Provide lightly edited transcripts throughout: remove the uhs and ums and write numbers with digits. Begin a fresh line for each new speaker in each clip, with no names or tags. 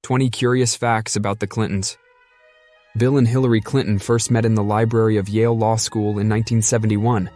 20 Curious Facts About the Clintons. Bill and Hillary Clinton first met in the library of Yale Law School in 1971.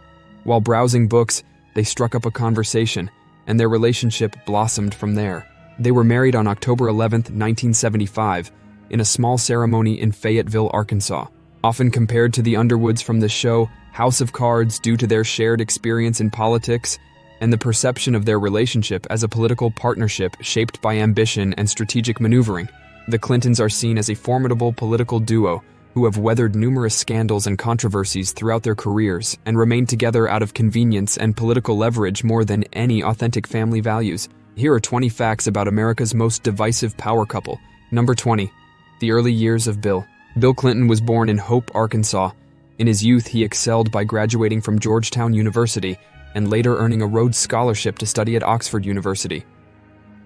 While browsing books, they struck up a conversation, and their relationship blossomed from there. They were married on October 11, 1975, in a small ceremony in Fayetteville, Arkansas. Often compared to the Underwoods from the show House of Cards due to their shared experience in politics and the perception of their relationship as a political partnership shaped by ambition and strategic maneuvering, the Clintons are seen as a formidable political duo who have weathered numerous scandals and controversies throughout their careers and remained together out of convenience and political leverage more than any authentic family values. Here are 20 facts about America's most divisive power couple. Number 20. The early years of Bill. Bill Clinton was born in Hope, Arkansas. In his youth, he excelled by graduating from Georgetown University and later earning a Rhodes Scholarship to study at Oxford University.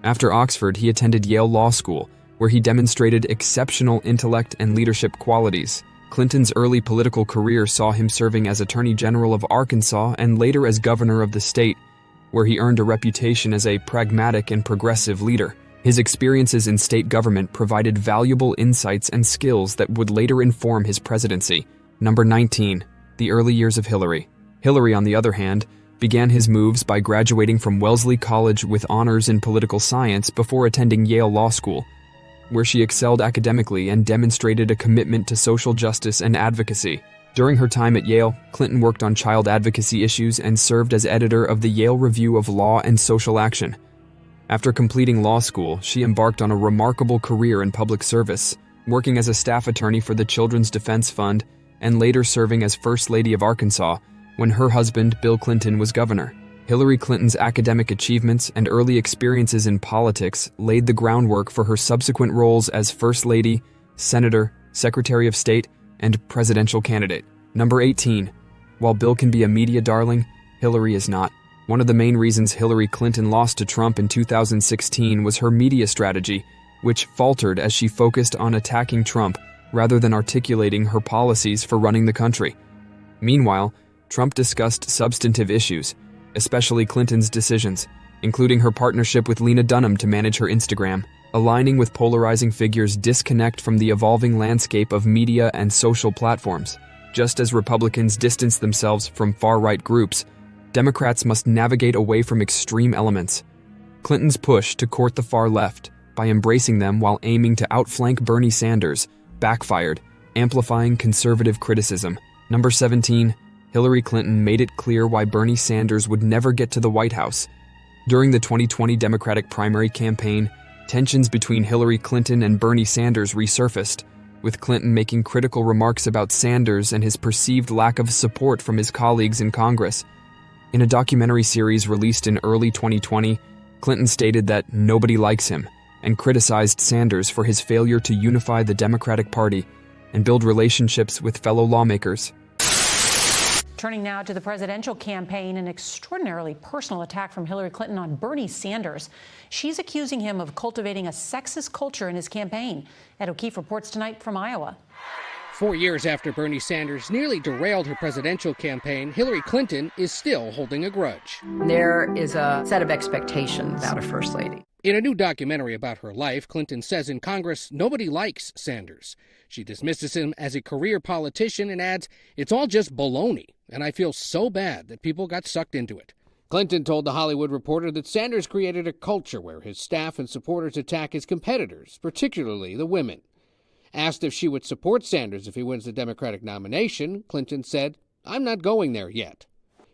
After Oxford, he attended Yale Law School, where he demonstrated exceptional intellect and leadership qualities. Clinton's early political career saw him serving as Attorney General of Arkansas and later as governor of the state, where he earned a reputation as a pragmatic and progressive leader. His experiences in state government provided valuable insights and skills that would later inform his presidency. Number 19. The early years of Hillary. Hillary, on the other hand, began his moves by graduating from Wellesley College with honors in political science before attending Yale Law School, where she excelled academically and demonstrated a commitment to social justice and advocacy. During her time at Yale, Clinton worked on child advocacy issues and served as editor of the Yale Review of Law and Social Action. After completing law school, she embarked on a remarkable career in public service, working as a staff attorney for the Children's Defense Fund and later serving as First Lady of Arkansas when her husband, Bill Clinton, was governor. Hillary Clinton's academic achievements and early experiences in politics laid the groundwork for her subsequent roles as First Lady, Senator, Secretary of State, and presidential candidate. Number 18. While Bill can be a media darling, Hillary is not. One of the main reasons Hillary Clinton lost to Trump in 2016 was her media strategy, which faltered as she focused on attacking Trump rather than articulating her policies for running the country. Meanwhile, Trump discussed substantive issues, especially Clinton's decisions, including her partnership with Lena Dunham to manage her Instagram. Aligning with polarizing figures disconnect from the evolving landscape of media and social platforms. Just as Republicans distance themselves from far-right groups, Democrats must navigate away from extreme elements. Clinton's push to court the far left by embracing them while aiming to outflank Bernie Sanders backfired, amplifying conservative criticism. Number 17. Hillary Clinton made it clear why Bernie Sanders would never get to the White House. During the 2020 Democratic primary campaign, tensions between Hillary Clinton and Bernie Sanders resurfaced, with Clinton making critical remarks about Sanders and his perceived lack of support from his colleagues in Congress. In a documentary series released in early 2020, Clinton stated that nobody likes him and criticized Sanders for his failure to unify the Democratic Party and build relationships with fellow lawmakers.
Turning now to the presidential campaign, an extraordinarily personal attack from Hillary Clinton on Bernie Sanders. She's accusing him of cultivating a sexist culture in his campaign. Ed O'Keefe reports tonight from Iowa.
4 years after Bernie Sanders nearly derailed her presidential campaign, Hillary Clinton is still holding a grudge.
There is a set of expectations about a first lady.
In a new documentary about her life, Clinton says in Congress nobody likes Sanders. She dismisses him as a career politician and adds, "It's all just baloney, and I feel so bad that people got sucked into it." Clinton told The Hollywood Reporter that Sanders created a culture where his staff and supporters attack his competitors, particularly the women. Asked if she would support Sanders if he wins the Democratic nomination, Clinton said, "I'm not going there yet."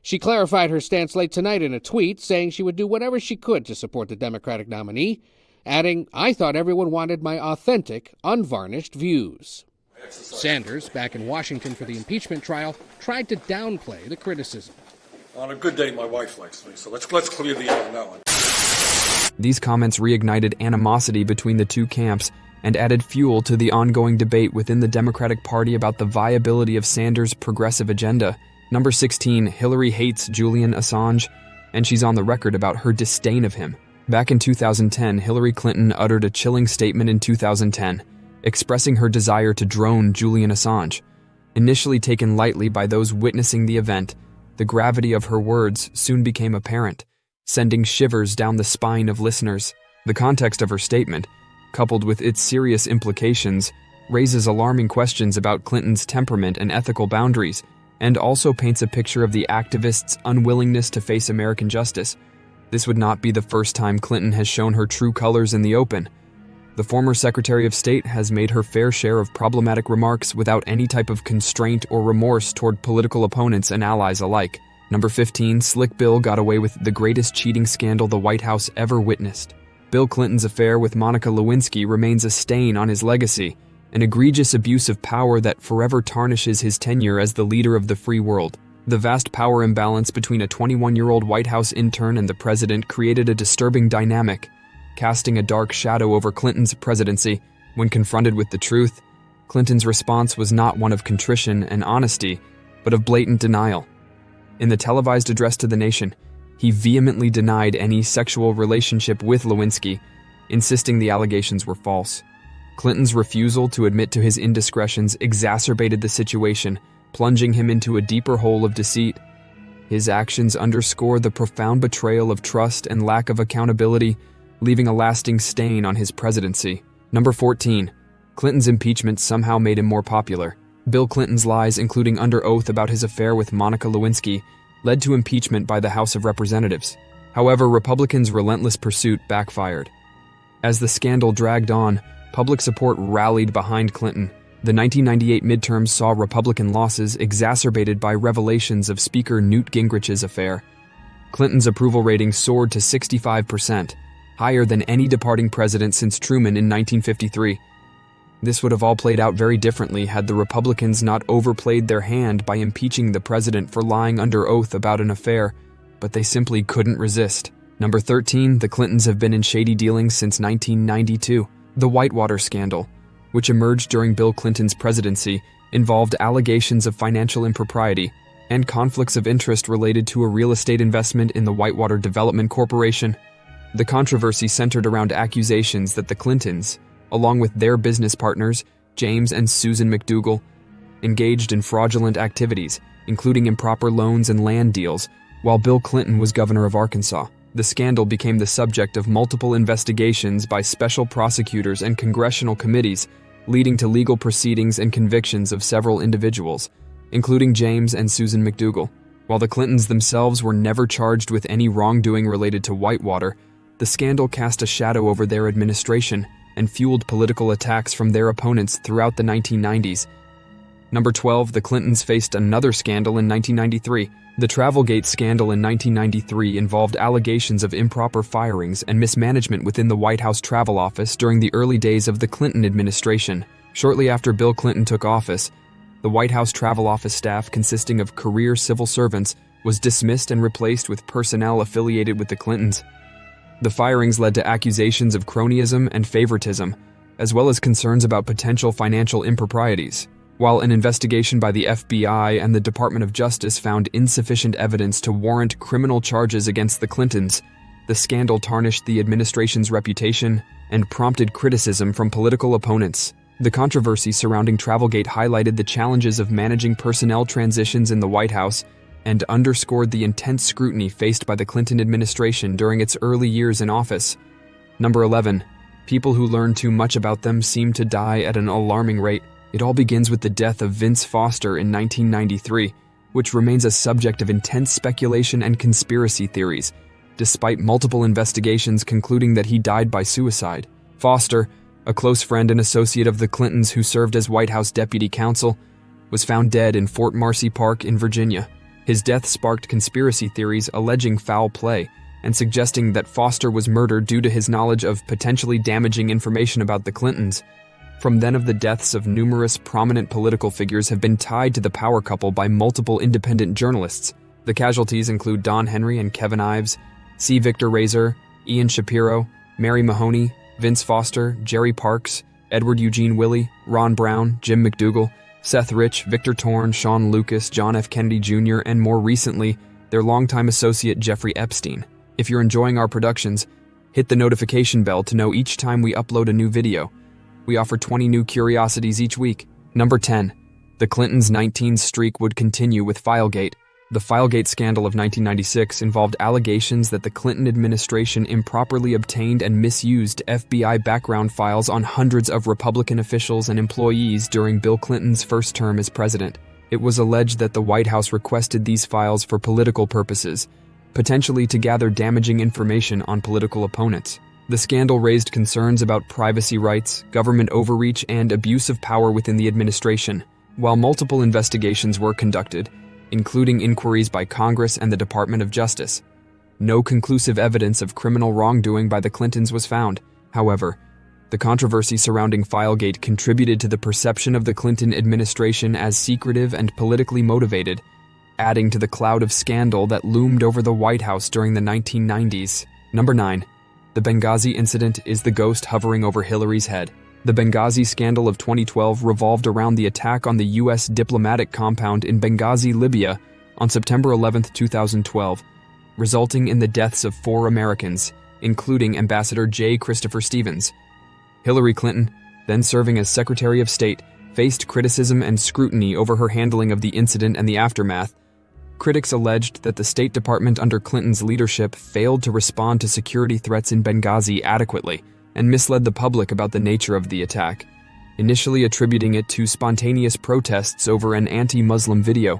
She clarified her stance late tonight in a tweet, saying she would do whatever she could to support the Democratic nominee, adding, "I thought everyone wanted my authentic, unvarnished views." Sanders, back in Washington for the impeachment trial, tried to downplay the criticism.
On a good day, my wife likes me, so let's clear the air on that one.
These comments reignited animosity between the two camps and added fuel to the ongoing debate within the Democratic Party about the viability of Sanders' progressive agenda. Number 16. Hillary hates Julian Assange, and she's on the record about her disdain of him. Back in 2010, Hillary Clinton uttered a chilling statement in 2010, expressing her desire to drone Julian Assange. Initially taken lightly by those witnessing the event, the gravity of her words soon became apparent, sending shivers down the spine of listeners. The context of her statement, coupled with its serious implications, raises alarming questions about Clinton's temperament and ethical boundaries, and also paints a picture of the activist's unwillingness to face American justice. This would not be the first time Clinton has shown her true colors in the open. The former Secretary of State has made her fair share of problematic remarks without any type of constraint or remorse toward political opponents and allies alike. Number 15, Slick Bill got away with the greatest cheating scandal the White House ever witnessed. Bill Clinton's affair with Monica Lewinsky remains a stain on his legacy, an egregious abuse of power that forever tarnishes his tenure as the leader of the free world. The vast power imbalance between a 21-year-old White House intern and the president created a disturbing dynamic, casting a dark shadow over Clinton's presidency. When confronted with the truth, Clinton's response was not one of contrition and honesty, but of blatant denial. In the televised address to the nation, he vehemently denied any sexual relationship with Lewinsky, insisting the allegations were false. Clinton's refusal to admit to his indiscretions exacerbated the situation, plunging him into a deeper hole of deceit. His actions underscore the profound betrayal of trust and lack of accountability, leaving a lasting stain on his presidency. Number 14. Clinton's impeachment somehow made him more popular. Bill Clinton's lies, including under oath about his affair with Monica Lewinsky, led to impeachment by the House of Representatives. However, Republicans' relentless pursuit backfired. As the scandal dragged on, public support rallied behind Clinton. The 1998 midterms saw Republican losses exacerbated by revelations of Speaker Newt Gingrich's affair. Clinton's approval rating soared to 65%, higher than any departing president since Truman in 1953. This would have all played out very differently had the Republicans not overplayed their hand by impeaching the president for lying under oath about an affair, but they simply couldn't resist. Number 13, the Clintons have been in shady dealings since 1992. The Whitewater scandal, which emerged during Bill Clinton's presidency, involved allegations of financial impropriety and conflicts of interest related to a real estate investment in the Whitewater Development Corporation. The controversy centered around accusations that the Clintons, along with their business partners, James and Susan McDougal, engaged in fraudulent activities, including improper loans and land deals, while Bill Clinton was governor of Arkansas. The scandal became the subject of multiple investigations by special prosecutors and congressional committees, leading to legal proceedings and convictions of several individuals, including James and Susan McDougal. While the Clintons themselves were never charged with any wrongdoing related to Whitewater, the scandal cast a shadow over their administration and fueled political attacks from their opponents throughout the 1990s. Number 12, the Clintons faced another scandal in 1993. The Travelgate scandal in 1993 involved allegations of improper firings and mismanagement within the White House Travel Office during the early days of the Clinton administration. Shortly after Bill Clinton took office, the White House Travel Office staff, consisting of career civil servants, was dismissed and replaced with personnel affiliated with the Clintons. The firings led to accusations of cronyism and favoritism, as well as concerns about potential financial improprieties. While an investigation by the FBI and the Department of Justice found insufficient evidence to warrant criminal charges against the Clintons, the scandal tarnished the administration's reputation and prompted criticism from political opponents. The controversy surrounding Travelgate highlighted the challenges of managing personnel transitions in the White House and underscored the intense scrutiny faced by the Clinton administration during its early years in office. Number 11. People who learn too much about them seem to die at an alarming rate. It all begins with the death of Vince Foster in 1993, which remains a subject of intense speculation and conspiracy theories, despite multiple investigations concluding that he died by suicide. Foster, a close friend and associate of the Clintons who served as White House deputy counsel, was found dead in Fort Marcy Park in Virginia. His death sparked conspiracy theories alleging foul play and suggesting that Foster was murdered due to his knowledge of potentially damaging information about the Clintons. From then of the deaths of numerous prominent political figures have been tied to the power couple by multiple independent journalists. The casualties include Don Henry and Kevin Ives, C. Victor Razor, Ian Shapiro, Mary Mahoney, Vince Foster, Jerry Parks, Edward Eugene Willey, Ron Brown, Jim McDougal, Seth Rich, Victor Torn, Sean Lucas, John F. Kennedy Jr., and more recently, their longtime associate Jeffrey Epstein. If you're enjoying our productions, hit the notification bell to know each time we upload a new video. We offer 20 new curiosities each week. Number 10. The Clintons' 19 streak would continue with Filegate. The Filegate scandal of 1996 involved allegations that the Clinton administration improperly obtained and misused FBI background files on hundreds of Republican officials and employees during Bill Clinton's first term as president. It was alleged that the White House requested these files for political purposes, potentially to gather damaging information on political opponents. The scandal raised concerns about privacy rights, government overreach, and abuse of power within the administration. While multiple investigations were conducted, including inquiries by Congress and the Department of Justice, no conclusive evidence of criminal wrongdoing by the Clintons was found. However, the controversy surrounding Filegate contributed to the perception of the Clinton administration as secretive and politically motivated, adding to the cloud of scandal that loomed over the White House during the 1990s. Number 9. The Benghazi incident is the ghost hovering over Hillary's head. The Benghazi scandal of 2012 revolved around the attack on the U.S. diplomatic compound in Benghazi, Libya, on September 11, 2012, resulting in the deaths of 4 Americans, including Ambassador J. Christopher Stevens. Hillary Clinton, then serving as Secretary of State, faced criticism and scrutiny over her handling of the incident and the aftermath. Critics alleged that the State Department under Clinton's leadership failed to respond to security threats in Benghazi adequately, and misled the public about the nature of the attack, initially attributing it to spontaneous protests over an anti-Muslim video.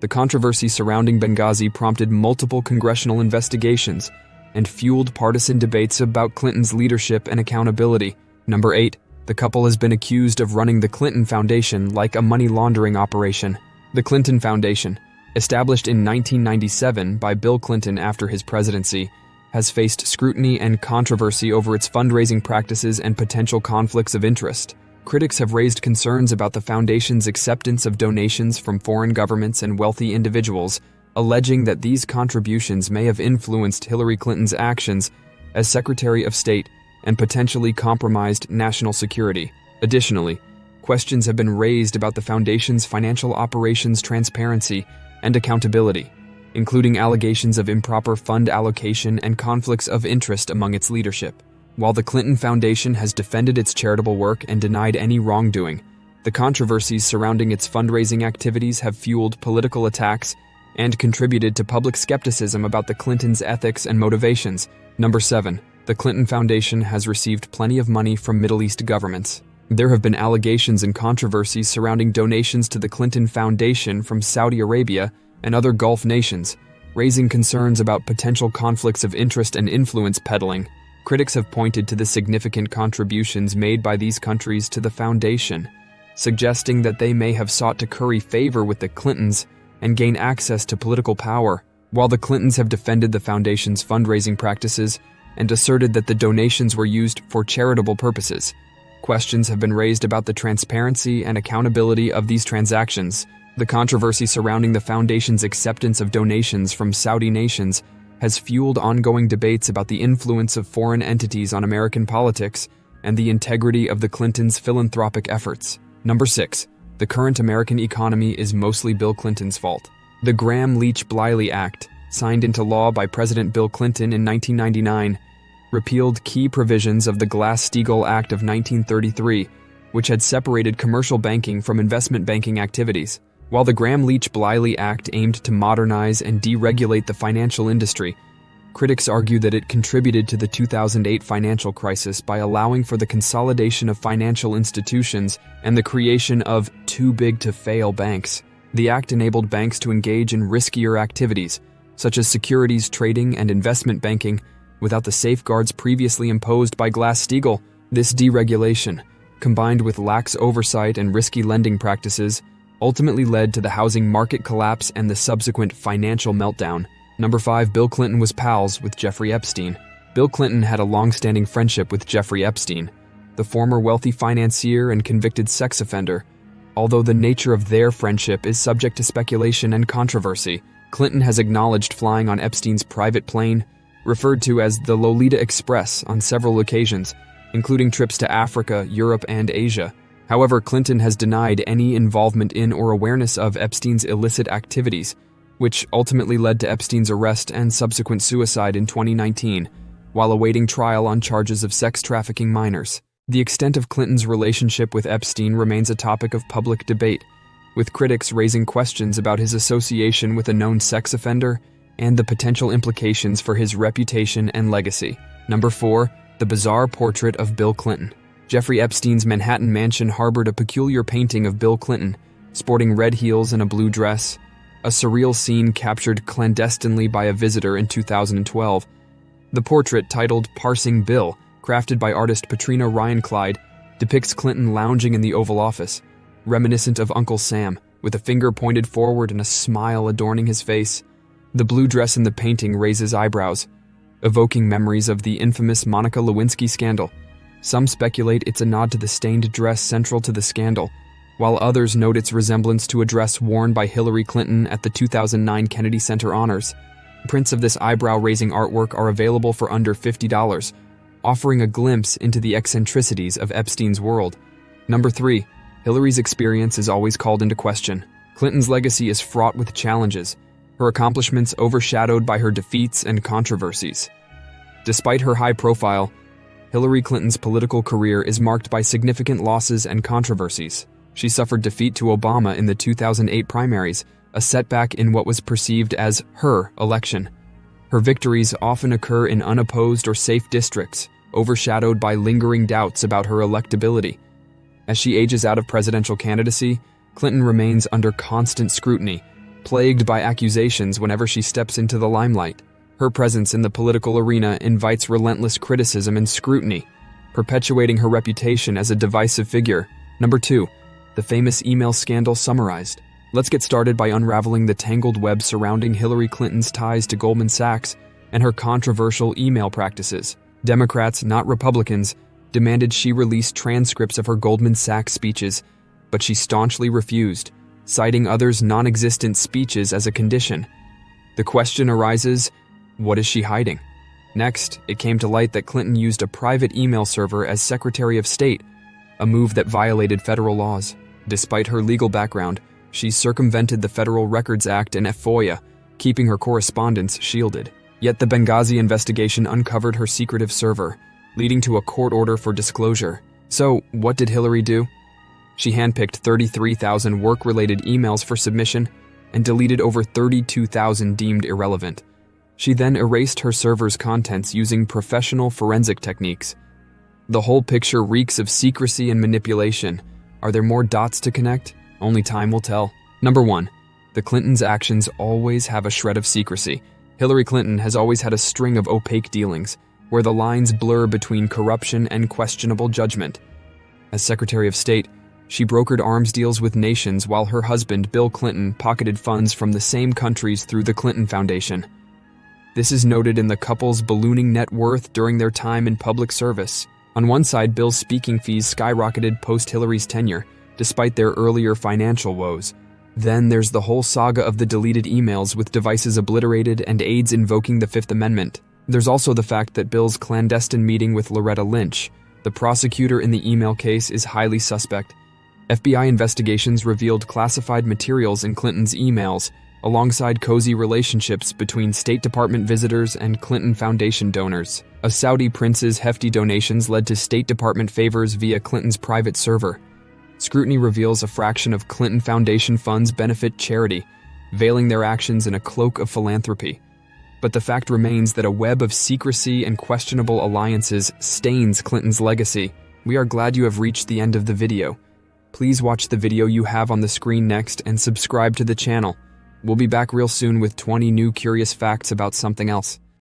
The controversy surrounding Benghazi prompted multiple congressional investigations and fueled partisan debates about Clinton's leadership and accountability. Number 8. The couple has been accused of running the Clinton Foundation like a money laundering operation. The Clinton Foundation, established in 1997 by Bill Clinton after his presidency, has faced scrutiny and controversy over its fundraising practices and potential conflicts of interest. Critics have raised concerns about the foundation's acceptance of donations from foreign governments and wealthy individuals, alleging that these contributions may have influenced Hillary Clinton's actions as Secretary of State and potentially compromised national security. Additionally, questions have been raised about the foundation's financial operations transparency and accountability, including allegations of improper fund allocation and conflicts of interest among its leadership. While the Clinton Foundation has defended its charitable work and denied any wrongdoing, the controversies surrounding its fundraising activities have fueled political attacks and contributed to public skepticism about the Clintons' ethics and motivations. Number 7. The Clinton Foundation has received plenty of money from Middle East governments. There have been allegations and controversies surrounding donations to the Clinton Foundation from Saudi Arabia and other Gulf nations, raising concerns about potential conflicts of interest and influence peddling. Critics have pointed to the significant contributions made by these countries to the foundation, suggesting that they may have sought to curry favor with the Clintons and gain access to political power. While the Clintons have defended the foundation's fundraising practices and asserted that the donations were used for charitable purposes, questions have been raised about the transparency and accountability of these transactions. The controversy surrounding the foundation's acceptance of donations from Saudi nations has fueled ongoing debates about the influence of foreign entities on American politics and the integrity of the Clintons' philanthropic efforts. Number 6. The current American economy is mostly Bill Clinton's fault. The Gramm-Leach-Bliley Act, signed into law by President Bill Clinton in 1999, repealed key provisions of the Glass-Steagall Act of 1933, which had separated commercial banking from investment banking activities. While the Gramm-Leach-Bliley Act aimed to modernize and deregulate the financial industry, critics argue that it contributed to the 2008 financial crisis by allowing for the consolidation of financial institutions and the creation of too-big-to-fail banks. The act enabled banks to engage in riskier activities, such as securities trading and investment banking, without the safeguards previously imposed by Glass-Steagall. This deregulation, combined with lax oversight and risky lending practices, ultimately led to the housing market collapse and the subsequent financial meltdown. Number 5. Bill Clinton was pals with Jeffrey Epstein. Bill Clinton had a long-standing friendship with Jeffrey Epstein, the former wealthy financier and convicted sex offender. Although the nature of their friendship is subject to speculation and controversy, Clinton has acknowledged flying on Epstein's private plane, referred to as the Lolita Express, on several occasions, including trips to Africa, Europe, and Asia. However, Clinton has denied any involvement in or awareness of Epstein's illicit activities, which ultimately led to Epstein's arrest and subsequent suicide in 2019, while awaiting trial on charges of sex trafficking minors. The extent of Clinton's relationship with Epstein remains a topic of public debate, with critics raising questions about his association with a known sex offender and the potential implications for his reputation and legacy. Number 4. The bizarre portrait of Bill Clinton. Jeffrey Epstein's Manhattan mansion harbored a peculiar painting of Bill Clinton, sporting red heels and a blue dress, a surreal scene captured clandestinely by a visitor in 2012. The portrait, titled Parsing Bill, crafted by artist Patrina Ryan Clyde, depicts Clinton lounging in the Oval Office, reminiscent of Uncle Sam, with a finger pointed forward and a smile adorning his face. The blue dress in the painting raises eyebrows, evoking memories of the infamous Monica Lewinsky scandal. Some speculate it's a nod to the stained dress central to the scandal, while others note its resemblance to a dress worn by Hillary Clinton at the 2009 Kennedy Center honors. Prints of this eyebrow-raising artwork are available for under $50, offering a glimpse into the eccentricities of Epstein's world. Number 3. Hillary's experience is always called into question. Clinton's legacy is fraught with challenges, her accomplishments overshadowed by her defeats and controversies. Despite her high profile, Hillary Clinton's political career is marked by significant losses and controversies. She suffered defeat to Obama in the 2008 primaries, a setback in what was perceived as her election. Her victories often occur in unopposed or safe districts, overshadowed by lingering doubts about her electability. As she ages out of presidential candidacy, Clinton remains under constant scrutiny, plagued by accusations whenever she steps into the limelight. Her presence in the political arena invites relentless criticism and scrutiny, perpetuating her reputation as a divisive figure. Number 2. The famous email scandal summarized. Let's get started by unraveling the tangled web surrounding Hillary Clinton's ties to Goldman Sachs and her controversial email practices. Democrats, not Republicans, demanded she release transcripts of her Goldman Sachs speeches, but she staunchly refused, citing others' non-existent speeches as a condition. The question arises, what is she hiding? Next, it came to light that Clinton used a private email server as Secretary of State, a move that violated federal laws. Despite her legal background, she circumvented the Federal Records Act and FOIA, keeping her correspondence shielded. Yet the Benghazi investigation uncovered her secretive server, leading to a court order for disclosure. So, what did Hillary do? She handpicked 33,000 work-related emails for submission and deleted over 32,000 deemed irrelevant. She then erased her server's contents using professional forensic techniques. The whole picture reeks of secrecy and manipulation. Are there more dots to connect? Only time will tell. Number 1. The Clintons' actions always have a shred of secrecy. Hillary Clinton has always had a string of opaque dealings, where the lines blur between corruption and questionable judgment. As Secretary of State, she brokered arms deals with nations while her husband, Bill Clinton, pocketed funds from the same countries through the Clinton Foundation. This is noted in the couple's ballooning net worth during their time in public service. On one side, Bill's speaking fees skyrocketed post-Hillary's tenure, despite their earlier financial woes. Then there's the whole saga of the deleted emails with devices obliterated and aides invoking the Fifth Amendment. There's also the fact that Bill's clandestine meeting with Loretta Lynch, the prosecutor in the email case, is highly suspect. FBI investigations revealed classified materials in Clinton's emails, alongside cozy relationships between State Department visitors and Clinton Foundation donors. A Saudi prince's hefty donations led to State Department favors via Clinton's private server. Scrutiny reveals a fraction of Clinton Foundation funds benefit charity, veiling their actions in a cloak of philanthropy. But the fact remains that a web of secrecy and questionable alliances stains Clinton's legacy. We are glad you have reached the end of the video. Please watch the video you have on the screen next and subscribe to the channel. We'll be back real soon with 20 new curious facts about something else.